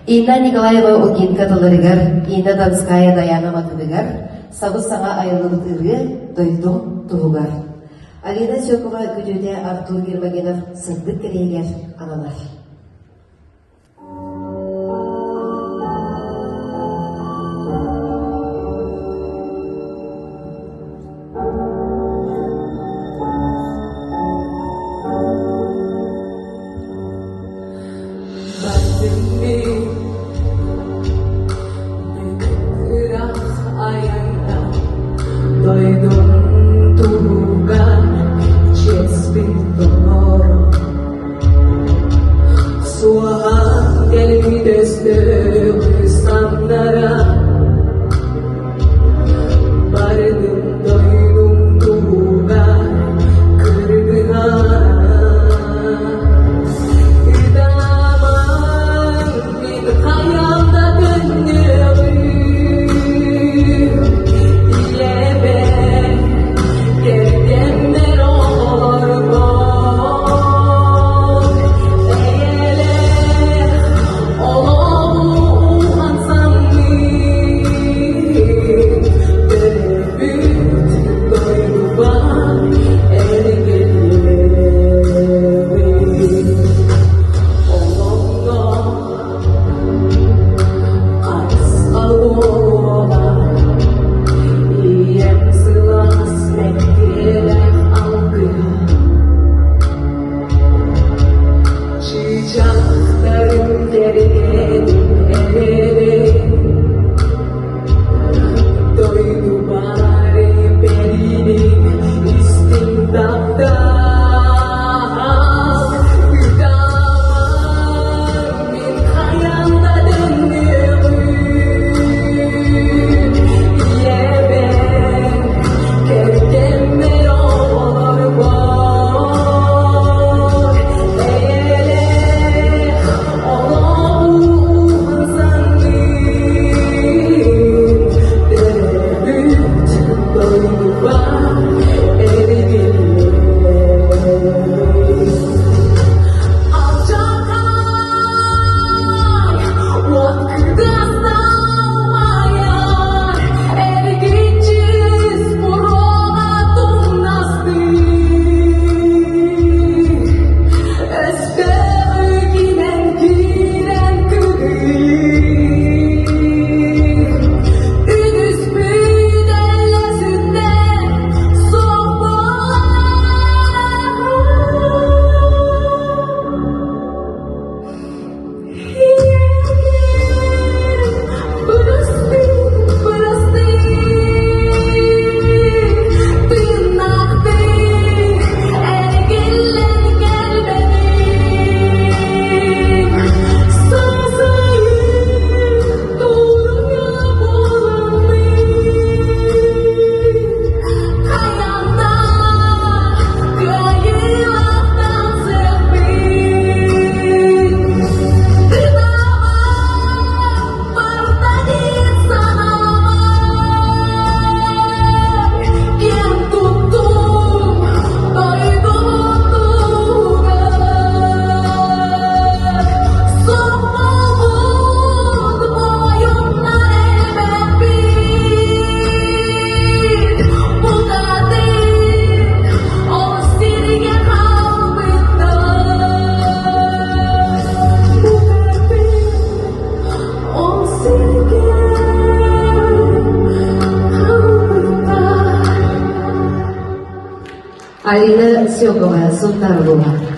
Инна Николаева Огинка Толарыгар, Инна Донская Даяна Матыдыгар, Сабы Саңа Айылыбытыры, Дойдум Тугугар. Алина Сёкова Күдюде Артур Гермогенов, Сырдык Керегер, Аналар. Doydum tuğgan cesbin doğru Suahan deli destek insanlara Bardım doydum tuğgan kırgına Daman bir hayalda döndüm Çiçeklerim derken elleri Doydu bari benim istimdakta Güdaman bir hayalda döndüm İle ben kerkemler olur var Alina Сёкова, Султанова.